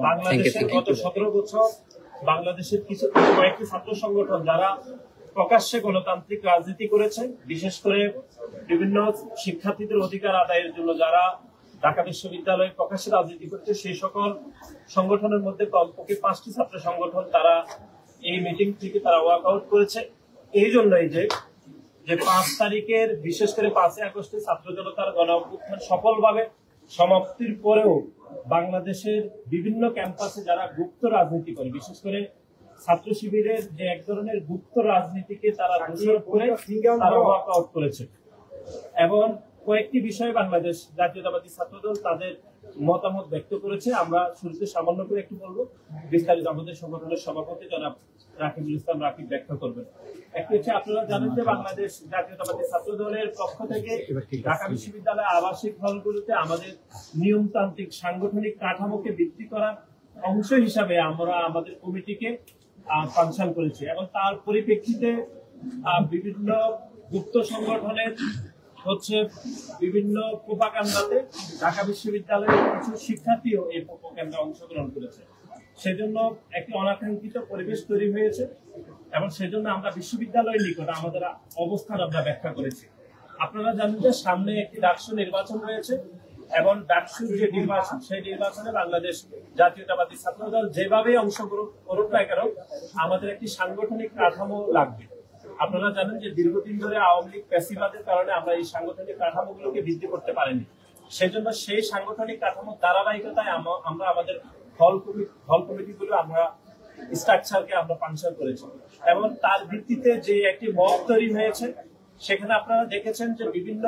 বাংলাদেশের গত 17 বছর বাংলাদেশের কিছু কয়েকটি ছাত্র সংগঠন যারা প্রকাশ্যে গণতান্ত্রিক রাজনীতি করেছে, বিশেষ করে বিভিন্ন শিক্ষার্থীদের অধিকার আদায়ের জন্য যারা ঢাকা বিশ্ববিদ্যালয়ে প্রকাশ্যে রাজনীতি করছে, সেই সকল সংগঠনের মধ্যে কমপক্ষে 5টি ছাত্র সংগঠন তারা এই মিটিং থেকে তারা ওয়াকআউট করেছে। এই জন্যই যে 5 তারিখের বিশেষ করে 5 আগস্টে ছাত্র জনতার গণ অভ্যুত্থান সফলভাবে সমাপ্তির পরেও বাংলাদেশের বিভিন্ন ক্যাম্পাসে যারা গুপ্ত রাজনীতি করে, বিশেষ করে ছাত্র শিবিরের যে এক ধরনের গুপ্ত রাজনীতিকে তারা দোষারোপ করে তারা ওয়াকআউট করেছে। এবং কয়েকটি বিষয়ে বাংলাদেশ জাতীয়তাবাদী ছাত্রদল তাদের মতামত ব্যক্ত করেছে। আমরা শুরুতে সামান্য করে একটু বলবো, বিস্তারিত আমাদের সংগঠনের সভাপতি জনাব রাকিবুল ইসলাম রাকিব ব্যাখ্যা করবেন। একটু হচ্ছে, আপনারা জানেন যে বাংলাদেশ জাতীয়তাবাদী ছাত্রদলের পক্ষ থেকে ঢাকা বিশ্ববিদ্যালয়ের আবাসিক হলগুলোতে আমাদের নিয়মতান্ত্রিক সাংগঠনিক কাঠামোকে বৃদ্ধি করার অংশ হিসাবে আমরা আমাদের কমিটিকে ফাংশন করেছি এবং তার পরিপ্রেক্ষিতে বিভিন্ন গুপ্ত সংগঠনের বিভিন্ন প্রোপাগান্ডাতে ঢাকা বিশ্ববিদ্যালয়ের কিছু শিক্ষার্থীও এই প্রোপাগান্ডায় অংশগ্রহণ করেছে। সেজন্য একটি অনাকাঙ্ক্ষিত পরিবেশ তৈরি হয়েছে এবং সেজন্য আমরা বিশ্ববিদ্যালয়ের নিকট আমাদের অবস্থান আমরা ব্যাখ্যা করেছি। আপনারা জানেন যে সামনে একটি ডাকসু নির্বাচন রয়েছে এবং ডাকসুর যে নির্বাচন, সেই নির্বাচনে বাংলাদেশ জাতীয়তাবাদী ছাত্রদল যেভাবে অংশগ্রহণ করুক না কেন, আমাদের একটি সাংগঠনিক কাঠামো লাগবে। আপনারা জানেন যে দীর্ঘদিন ধরে আওয়ামী লীগ ফ্যাসিবাদের কারণে আমরা এই সাংগঠনিক কাঠামোগুলোকে বৃদ্ধি করতে পারিনি। সেজন্য সেই সাংগঠনিক কাঠামোর ধারাবাহিকতায় আমরা আমাদের হল কমিটিগুলো আমরা স্ট্রাকচারকে আমরা ফাংশন করেছি এবং তার ভিত্তিতে যে একটি মত তৈরি হয়েছে, সেখানে আপনারা দেখেছেন যে বিভিন্ন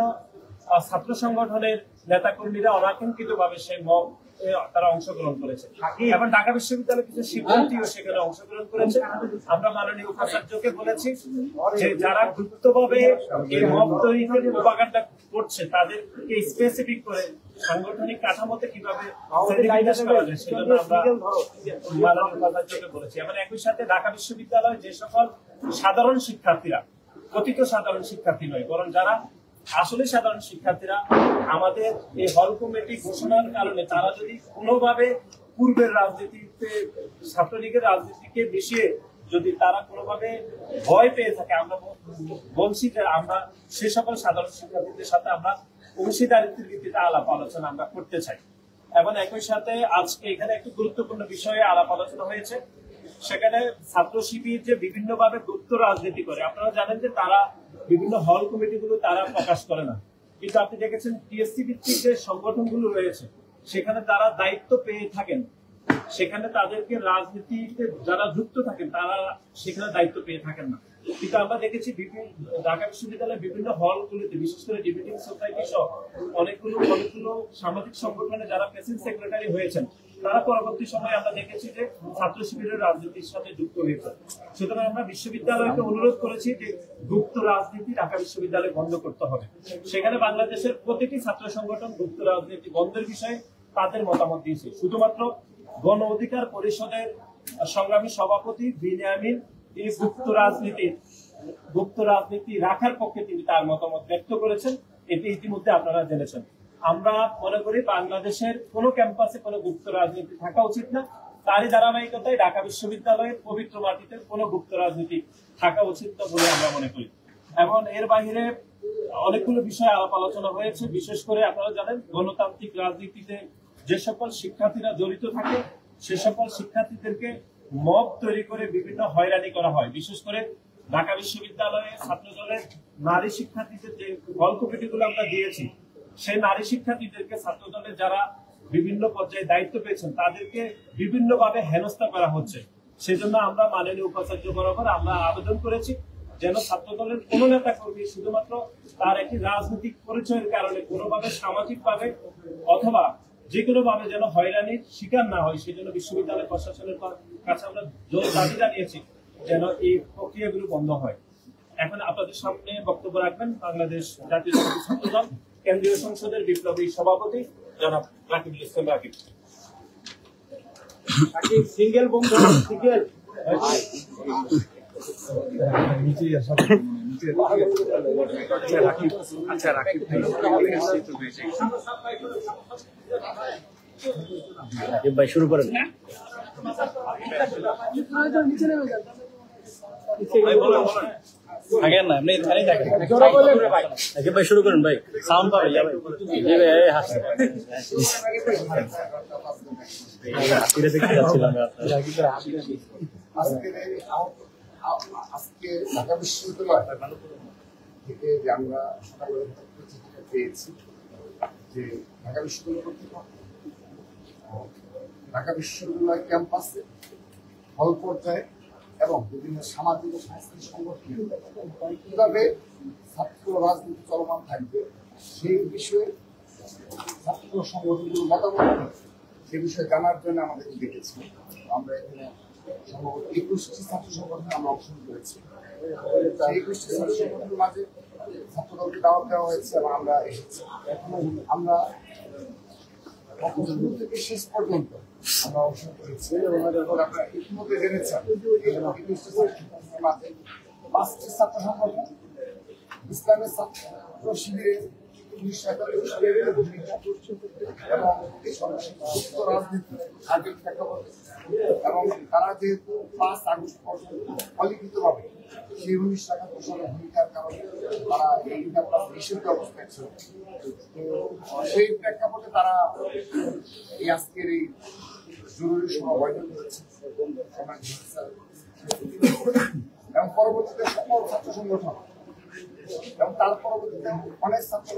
ছাত্র সংগঠনের নেতাকর্মীরা অনাকাঙ্ক্ষিত ভাবে সেই মত তারা অংশগ্রহণ করেছে এবং ঢাকা বিশ্ববিদ্যালয়ের কিছু শিক্ষার্থীও সেখানে অংশগ্রহণ করেছে। আমরা মাননীয় উপাচার্যকে বলেছি যে যারা গুপ্তভাবে এই মত তৈরিতে প্রোপাগান্ডা করছে তাদেরকে স্পেসিফিক করে সাংগঠনিক কাঠামোতে কিভাবে সেজন্য আমরা মাননীয় উপাচার্যকে বলেছি। এবং একই সাথে ঢাকা বিশ্ববিদ্যালয় যে সকল সাধারণ শিক্ষার্থীরা, কথিত সাধারণ শিক্ষার্থী নয় বরং যারা আসলে সাধারণ শিক্ষার্থীরা, আমাদের এই হল কমিটি ঘোষণার কারণে তারা যদি কোনোভাবে পূর্বের রাজনীতিতে ছাত্রলীগের রাজনীতিকে মিশিয়ে যদি তারা কোনোভাবে ভয় পেয়ে থাকে, আমরা বলছি যে আমরা সে সকল সাধারণ শিক্ষার্থীদের সাথে আমরা অংশীদারিত্বের ভিত্তিতে আলাপ আলোচনা আমরা করতে চাই। এবং একই সাথে আজকে এখানে একটি গুরুত্বপূর্ণ বিষয়ে আলাপ আলোচনা হয়েছে, সেখানে ছাত্র শিবির যে বিভিন্ন ভাবে গুপ্ত রাজনীতি করে। আপনারা জানেন যে তারা বিভিন্ন হল কমিটিগুলো তারা প্রকাশ করে না, কিন্তু আপনি দেখেছেন টিএসসি ভিত্তিক যে সংগঠনগুলো রয়েছে সেখানে তারা দায়িত্ব পেয়ে থাকেন, সেখানে তাদেরকে রাজনীতিতে যারা যুক্ত থাকেন তারা সেখানে দায়িত্ব পেয়ে থাকেন না। কিন্তু আমরা দেখেছি ঢাকা বিশ্ববিদ্যালয়ের বিভিন্ন হলগুলিতে, বিশেষ করে ডিবেটিং সোসাইটি সহ অনেকগুলো সামাজিক সংগঠনে যারা প্রেসিডেন্ট সেক্রেটারি হয়েছেন তারা পরবর্তী সময়ে আমরা দেখেছি যে ছাত্র শিবিরের রাজনীতির সাথে যুক্ত হয়েছে। সুতরাং আমরা বিশ্ববিদ্যালয়কে অনুরোধ করেছি যে গুপ্ত রাজনীতি ঢাকা বিশ্ববিদ্যালয়ে বন্ধ করতে হবে। সেখানে বাংলাদেশের প্রতিটি ছাত্র সংগঠন গুপ্ত রাজনীতি বন্ধের বিষয়ে তাদের মতামত দিয়েছে। শুধুমাত্র গণ অধিকার পরিষদের সংগ্রামী সভাপতি বিনিয়ামিন তিনি গুপ্ত রাজনীতি রাখার পক্ষে তিনি তার মতামত ব্যক্ত করেছেন, এটি ইতিমধ্যে আপনারা জেনেছেন। আমরা মনে করি বাংলাদেশের কোনো ক্যাম্পাসে কোনো গুপ্ত রাজনীতি থাকা উচিত না, তারই ধারাবাহিকতায় ঢাকা বিশ্ববিদ্যালয়ের পবিত্র মাটিতে কোনো গুপ্ত রাজনীতি থাকা উচিত না বলে আমরা মনে করি। এবং এর বাইরে অনেকগুলো বিষয় আলাপ আলোচনা হয়েছে। বিশেষ করে আপনারা জানেন গণতান্ত্রিক রাজনীতিতে যে সকল শিক্ষার্থীরা জড়িত থাকে সে সকল শিক্ষার্থীদেরকে মব তৈরি করে বিভিন্ন হয়রানি করা হয়। বিশেষ করে ঢাকা বিশ্ববিদ্যালয়ে ছাত্রদলের নারী শিক্ষার্থীদের যে হল কমিটিগুলো আমরা দিয়েছি, সেই নারী শিক্ষার্থীদেরকে ছাত্রদলের যারা বিভিন্ন পর্যায়ে দায়িত্ব পেয়েছেন তাদেরকে বিভিন্নভাবে হেনস্থা করা হচ্ছে। সেজন্য আমরা মাননীয় উপাচার্য বরাবর আমরা আবেদন করেছি যেন ছাত্রদলের কোন নেতা কর্মী শুধুমাত্র তার একটি রাজনৈতিক পরিচয়ের কারণে কোনোভাবে সামাজিকভাবে অথবা যে কোনো ভাবে যেন হয়রানির শিকার না হয়, সেজন্য বিশ্ববিদ্যালয় প্রশাসনের কাছে আমরা জোর দাবি জানিয়েছি যেন এই প্রক্রিয়াগুলো বন্ধ হয়। এখন আপনাদের সামনে বক্তব্য রাখবেন বাংলাদেশ জাতীয়তাবাদী ছাত্রদল কেন্দ্রীয় সংসদের বিপ্লবী সভাপতি জনাব রাকিবুল ইসলাম রাকিব। সিঙ্গেল বন্ধ সিঙ্গেল ভাই শুরু করেন। থাকেন না, এমনি এখানেই থাকেন। ভাই শুরু করেন ভাই, সাউন্ড পাবে ভাই। হাসতে দেখতে যাচ্ছিলাম আজকে ঢাকা বিশ্ববিদ্যালয় থেকে যে আমরা সকালে চিঠিটা পেয়েছি যে ঢাকা বিশ্ববিদ্যালয় কর্তৃপক্ষ ঢাকা বিশ্ববিদ্যালয় ক্যাম্পাসে হল পর্যায়ে এবং বিভিন্ন সামাজিক ও সাংস্কৃতিক সংগঠন কিভাবে ছাত্র রাজনীতি চলমান থাকবে সেই বিষয়ে ছাত্র সংগঠনগুলোর মতামত সে বিষয়ে জানার জন্য আমাদেরকে ডেকেছি। আমরা এখানে সম্ভবত 21টি ছাত্র সংগঠনে আমরা অংশগ্রহণ করেছি। 21টি ছাত্র সংগঠনের মাঝে ছাত্রদলকে দাওয়াত দেওয়া হয়েছে এবং আমরা এসেছি। আমরা শুরু থেকে শেষ পর্যন্ত আমরা অংশগ্রহণ করেছি এবং আপনারা ইতিমধ্যে জেনেছেন 21টি ছাত্র সংগঠনের মাঝে 5টি ছাত্র সংগঠন ইসলামের ছাত্র শিবিরের এবং রাজনীতি আগের প্রেক্ষাপটে এবং তারা যেহেতু 5 আগস্ট পর্যন্ত অলিখিতভাবে সেই 1971 সালের ভূমিকার কারণে তারা এই নিষিদ্ধ অবস্থায় ছিল, সেই প্রেক্ষাপটে তারা এই আজকের এই জরুরি সভা আয়োজন করেছে এবং পরবর্তীতে সকল ছাত্র সংগঠন এবং তার পরবর্তীতে অনেক ছাত্র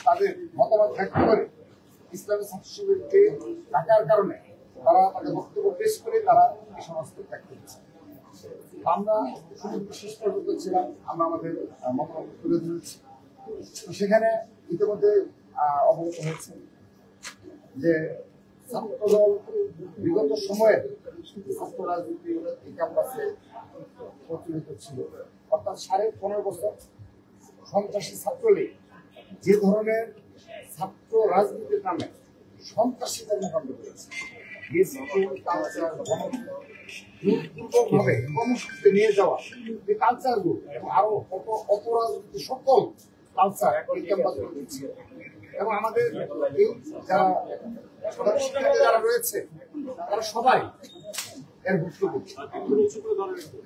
তাদের মতামত ব্যক্ত করে ইসলামী ছাত্র শিবিরকে ডাকার কারণে তারা তাদের বক্তব্য পেশ করে তারা এই সমস্ত ত্যাগ করেছে। আমরা শুধু শেষ পর্যন্ত ছিলাম, আমরা আমাদের মতামত তুলে ধরেছি। সেখানে ইতিমধ্যে অবগত হয়েছে যে ছাত্রদল বিগত সময়ে ছাত্র রাজনীতি এই ক্যাম্পাসে প্রচলিত ছিল, অর্থাৎ 15.5 বছর সন্ত্রাসী ছাত্রলীগ যে ধরনের ছাত্র রাজনীতির নামে সন্ত্রাসী কর্মকাণ্ড করেছে, কর্মসূচিতে নিয়ে যাওয়া এই কালচারগুলো এবং আরো অপরাজনীতি সকল কালচার এই ক্যাম্পাসে দিচ্ছে এবং আমাদের এই যারা যারা রয়েছে তারা সবাই এর ভুক্তভোগী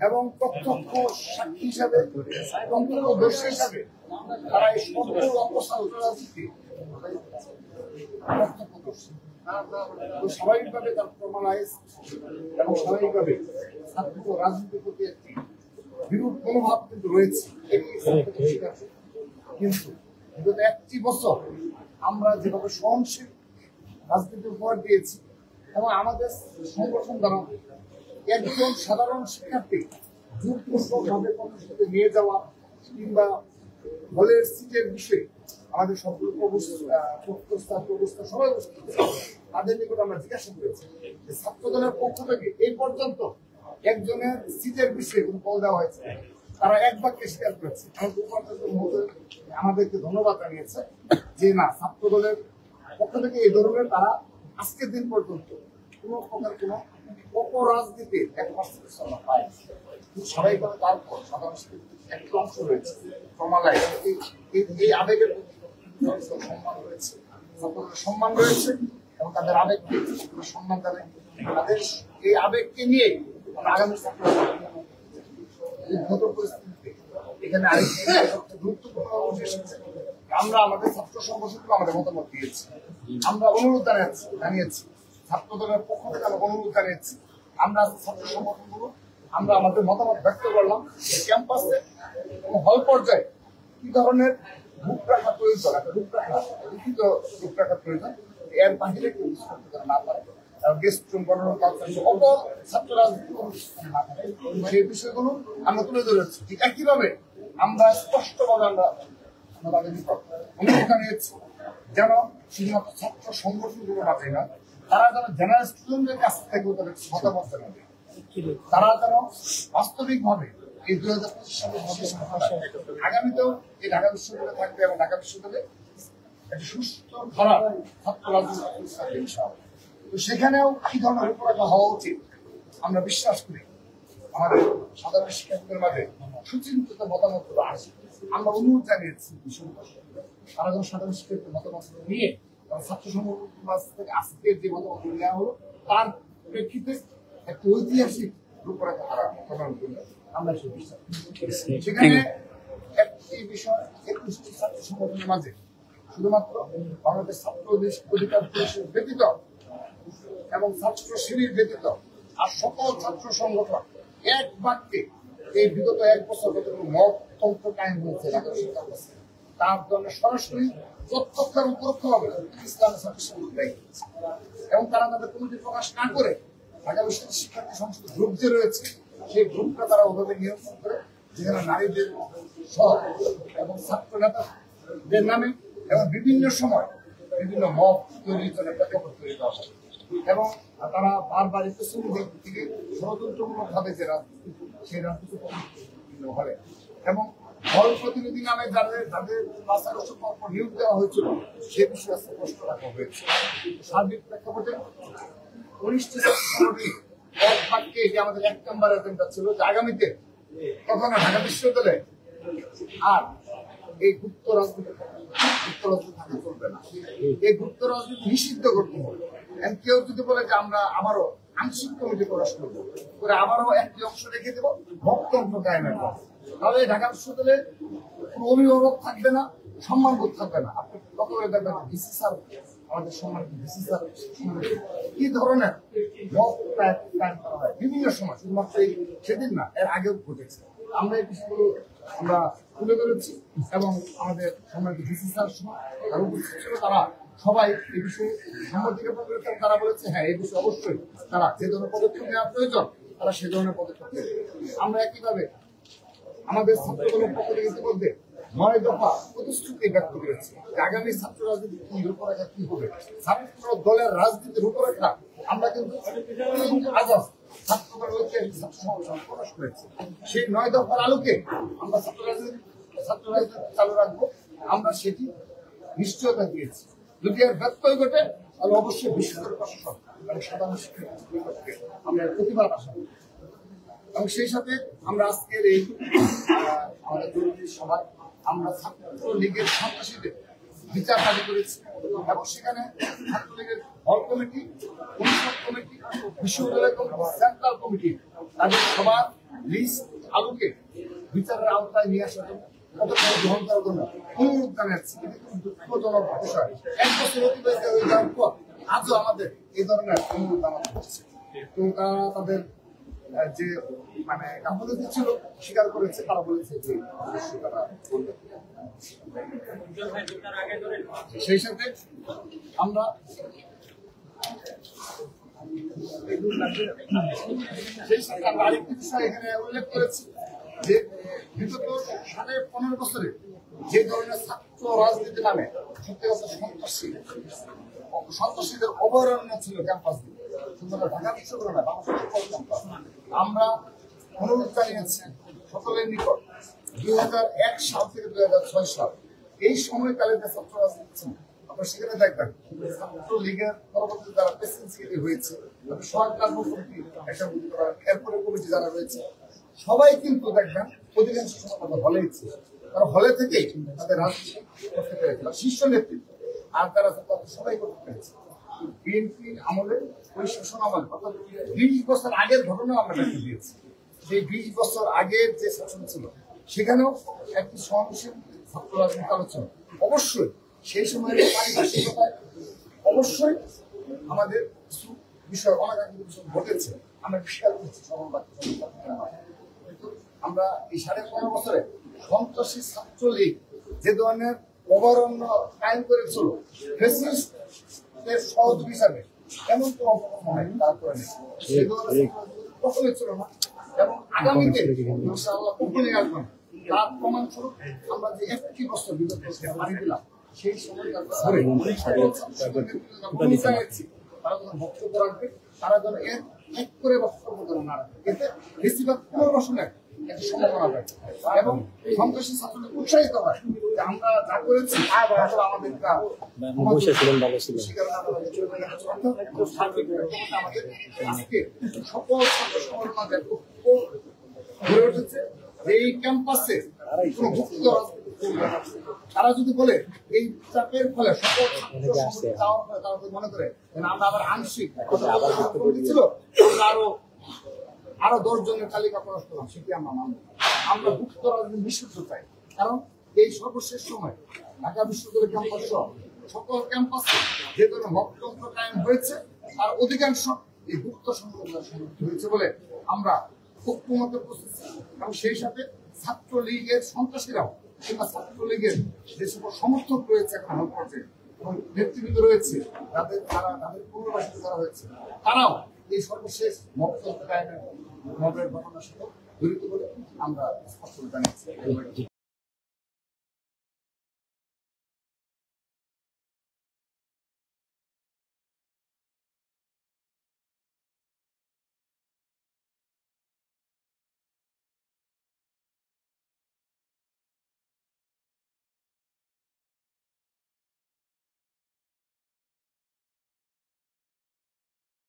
এবং প্রত্যক্ষ সাক্ষী হিসাবে প্রত্যক্ষদর্শী হিসাবে তারা এই সকল অপরাজনীতি প্রত্যক্ষদর্শী। স্বাভাবিকভাবে তার প্রমাণাইজ এবং স্বাভাবিকভাবে ছাত্র রাজনীতির প্রতি একটি বিরূপ মনোভাব কিন্তু রয়েছে। কিন্তু বিগত 1টি বছর আমরা যেভাবে সহনশীল রাজনীতির উপহার দিয়েছি এবং আমাদের সংগঠন দ্বারা একজন সাধারণ শিক্ষার্থী জোরপূর্বকভাবে কর্মসূচিতে নিয়ে যাওয়া কিংবা হলের সিটের বিষয়ে আমাদের সবগুলো অবস্থা সবাই তাদের নিকট আমরা জিজ্ঞাসা করেছি যে ছাত্রদলের পক্ষ থেকে এই পর্যন্ত একজনের সিটের বিষয়ে কোনো কল দেওয়া হয়েছে, তারা এক বাক্যে স্বীকার করেছে। আমাদেরকে ধন্যবাদ জানিয়েছে যে না, ছাত্রদলের পক্ষ থেকে এই ধরনের তারা আজকের দিন পর্যন্ত কোন প্রকার কোন অপরাজনীতির 1% পায়। স্বাভাবিকভাবে তারপর সাধারণ একটি অংশ রয়েছে প্রমালায় এই আবেগের সম্মান রয়েছে, ছাত্রদের সম্মান রয়েছে এবং তাদের আবেগকে সম্মান দেবে। তাদের এই আবেগকে নিয়ে আগামী নতুন পরিস্থিতিতে এখানে আরেকটি গুরুত্বপূর্ণ অংশ এসেছে। আমরা আমাদের ছাত্র সংগঠনকে আমাদের মতামত দিয়েছি, আমরা অনুরোধ জানিয়েছি ছাত্রদলের পক্ষ থেকে আমরা অনুরোধ জানিয়েছি আমরা ছাত্র সংগঠনগুলো আমরা আমাদের মতামত ব্যক্ত করলাম যে ক্যাম্পাসে হল পর্যায়ে কি ধরনের রূপরেখা প্রয়োজন, একটা রূপরেখা লিখিত রূপরেখা প্রয়োজন, এর বাহিরে কেউ কিছু করতে না পারে। গেস্ট রুম বানানো ছাত্র রাজনীতি সেই বিষয়গুলো আমরা তুলে ধরেছি। ঠিক একইভাবে আমরা স্পষ্টভাবে আমরা তাদের নিকট অনুরোধ জানিয়েছি যেন শুধুমাত্র ছাত্র সংগঠনগুলো মাঝে না, তারা যেন জেনারেল স্টুডেন্টদের কাছ থেকে তাদের মতামত জানাবে, তারা যেন বাস্তবিকভাবে এই 2025 সালের আগামীতেও এই ঢাকা বিশ্ববিদ্যালয়ে থাকবে এবং ঢাকা বিশ্ববিদ্যালয়ে একটি সুস্থ ধারা ছাত্র রাজনীতি। তো সেখানেও কি ধরনের রূপরেখা হওয়া উচিত আমরা বিশ্বাস করি আমাদের সাধারণ শিক্ষার্থীদের মাঝে সুচিন্তিত মতামত আসে। আমরা অনুরোধ জানিয়েছি তারা যেন সাধারণ শিক্ষার্থীদের মতামত নিয়ে ছাত্র সমাজ থেকে আজকের যে মতামত নেওয়া হলো তার প্রেক্ষিতে একটি ঐতিহাসিক রূপরেখা তারা প্রদান করলেন। আমরা সেই বিশ্বাস সেখানে একটি বিষয় 21টি ছাত্র সংগঠনের মাঝে শুধুমাত্র বাংলাদেশ ছাত্র অধিকার পরিষদ ব্যতীত এবং ছাত্র শিবির ব্যতীত আর সকল ছাত্র সংগঠন এক বাক্যে এই বিগত 1 বছর কতগুলো মততন্ত্র কায়েম হয়েছে তার জন্য সরাসরি প্রত্যক্ষ এবং পরোক্ষভাবে ইসলামের ছাত্র সংগঠন দায়ী এবং তারা তাদের কমিটি প্রকাশ না করে ঢাকা বিশ্ববিদ্যালয় শিক্ষার্থী সংসদ গ্রুপ যে রয়েছে সেই গ্রুপটা তারা ওভাবে নিয়ন্ত্রণ করে যেখানে নারীদের সহ এবং ছাত্র নেতাদের নামে এবং বিভিন্ন সময় বিভিন্ন মত তৈরির জন্য প্রেক্ষাপট তৈরি করা হয় এবং তারা বারবার পেছন দিক থেকে ষড়যন্ত্রমূলক ভাবে যে রাজনীতি সেই রাজনীতি হলে এবং দল প্রতিনিধি নামে যাদের 5 বছর পর নিয়োগ দেওয়া হয়েছিল সে বিষয়ে স্পষ্ট রাখা হয়েছে। সার্বিক প্রেক্ষাপটে 19টি এক বাক্যে যে আমাদের 1 নম্বর এজেন্ডা ছিল যে আগামীতে কখনো ঢাকা বিশ্ববিদ্যালয়ে আর এই গুপ্ত রাজনীতি থাকা চলবে না, এই গুপ্ত রাজনীতি নিষিদ্ধ করতে হবে। কেউ যদি বলে যে আমরা আবারও আংশিক কমিটি প্রকাশ করবো করে আবারও একটি অংশ রেখে দেবো বক্তব্য কায়েমের পর, তাহলে ঢাকা বিশ্ববিদ্যালয়ে কোনো অভিভাবক থাকবে না, সম্মানবোধ থাকবে না। আপনি কত করে দেখবেন ভিসি স্যার আমাদের সম্মানিত ভিসি স্যার কি ধরনের মত কায়েম করা হয় বিভিন্ন সময়, শুধুমাত্র এই সেদিন না এর আগেও ঘটেছে। আমরা এই বিষয়গুলো আমরা তুলে ধরেছি এবং আমাদের সম্মানিত ভিসি স্যার যারা উপস্থিত ছিল তারা সবাই এই বিষয়ে সম্মতি জ্ঞাপন করেছেন। তারা বলেছে হ্যাঁ এই বিষয়ে অবশ্যই তারা যে ধরনের পদক্ষেপ নেওয়া প্রয়োজন তারা সে ধরনের পদক্ষেপ নেবে। আমরা একইভাবে আমাদের ছাত্রদলের পক্ষ থেকে ইতিমধ্যে 9 দফা প্রতিশ্রুতি ব্যক্ত করেছি যে আগামী ছাত্র রাজনীতি কি রূপরেখা কি হবে, ছাত্র দলের রাজনীতির রূপরেখা আমরা কিন্তু 3 আগস্ট ছাত্রদলের ঐক্যের ছাত্র সংগঠন প্রকাশ করেছি। সেই 9 দফার আলোকে আমরা ছাত্র রাজনীতি চালু রাখবো, আমরা সেটি নিশ্চয়তা দিয়েছি। যদি এর ব্যত্যয় ঘটে তাহলে অবশ্যই বিশ্ববিদ্যালয় প্রশাসন এবং সাধারণ শিক্ষার্থীকে আমরা প্রতিবাদ আশা করি। এবং সেই সাথে আমরা আজকের এই আমাদের জরুরি সভায় আমরা ছাত্রলীগের সন্ত্রাসীদের বিচার দাবি করেছি এবং সেখানে ছাত্রলীগের হল কমিটি, পরিষদ কমিটি, বিশ্ববিদ্যালয় কমিটি, সেন্ট্রাল কমিটি তাদের সবার লিস্ট আলোকে বিচারের আওতায় নিয়ে আসার জন্য পদক্ষেপ গ্রহণ করার জন্য অনুরোধ জানাচ্ছি। এটি খুব দুঃখজনক বিষয়, 1 বছর অতিবাহিত হয়ে যাওয়ার পর আজও আমাদের এই ধরনের অনুরোধ জানানো হচ্ছে। তো তারা তাদের যে মানে গাফিলতি ছিল স্বীকার করেছে, তারা বলেছে যে তারা বলবে। সেই সাথে আমরা আরেকটি বিষয় এখানে উল্লেখ করেছি যে বিগত 15.5 বছরে যে ধরনের ছাত্র রাজনীতি নামে সত্যি কথা সন্ত্রাসীদের অভয়ারণ্য ছিল ক্যাম্পাস দিয়ে, সুতরাং ঢাকা বিশ্ববিদ্যালয় আমরা অনুরোধ জানিয়েছি সকলের নিকট 2001 সাল থেকে 2006 সাল এই সময়কালে যে ছাত্র রাজনীতি ছিল আপনারা সেখানে দেখবেন ছাত্রলীগের পরবর্তী যারা প্রেসিডেন্ট সেক্রেটারি হয়েছে, সরকার কমিটি একটা এরপরে কমিটি যারা রয়েছে সবাই কিন্তু দেখবেন অধিকাংশ সময় তারা হলেই ছিল, তারা হলে থেকেই তাদের রাজনীতি করতে পেরেছিল শীর্ষ নেতৃত্ব, আর তারা সবাই করতে পেরেছে। বিএনপি আমলে ওই শাসন আমলে অর্থাৎ 20 বছর আগের ঘটনা আমরা দেখে দিয়েছি। সেই 20 বছর আগের যে শাসন ছিল সেখানেও একটি সহনশীল ছাত্র রাজনীতি আলোচনা অবশ্যই সেই সময়ের পারিপার্শ্বিকতায় অবশ্যই আমাদের কিছু বিষয় অনাকাঙ্ক্ষিত বিষয় ঘটেছে, আমরা স্বীকার করছি কিন্তু আমরা এই 15.5 বছরে সন্ত্রাসী ছাত্রলীগ যে ধরনের অভয়ারণ্য কায়েম করেছিল ফ্যাসিস্টের সহযোগী হিসাবে এমন কোনো অপকর্ম তারপরে সেই ধরনের কখনোই ছিল না এবং আগামীতে ইনশাআল্লাহ কখনোই আসবেন। তার প্রমাণস্বরূপ আমরা যে 1 বছর বিগত পানি দিলাম সেই সময়কাল ধরে তারা যখন বক্তব্য রাখবে তারা যেন এক করে বক্তব্য যেন না রাখবে, এতে বেশিরভাগ পুনর্বাসনের একটা সম্ভাবনা থাকে এবং সন্ত্রাসী ছাত্রদের উৎসাহিত হয় যে আমরা যা করেছি আমাদের আজকে সকল ছাত্র সংগঠন গড়ে উঠেছে এই ক্যাম্পাসে কোনো গুপ্ত রাজনীতি তারা যদি বলে এই চাপের ফলে সকল যাওয়ার ফলে তারা যদি মনে করে আমরা আবার আংশিক ছিল আরো 10 জনের তালিকা প্রকাশ করলাম, সেটি আমরা মানব। আমরা মুক্ত রাজনীতি নিষিদ্ধ চাই, কারণ এই সর্বশেষ সময় ঢাকা বিশ্ববিদ্যালয় ক্যাম্পাস সহ সকল ক্যাম্পাসে যে ধরনের মততন্ত্র কায়েম হয়েছে তার অধিকাংশ এই গুপ্ত সংগঠনের সম্মুখীন হয়েছে বলে আমরা ঐক্যমত করতেছি। এবং সেই সাথে ছাত্রলীগের সন্ত্রাসীরাও কিংবা ছাত্রলীগের যে সকল সমর্থক রয়েছে এখন পর্যায়ে এবং নেতৃবৃন্দ রয়েছে তাদের পুনর্বাসিত করা হয়েছে, তারাও এই সর্বশেষ মততন্ত্র কায়েমের ঘটনার সাথে জড়িত বলে আমরা স্পষ্ট জানিয়েছি।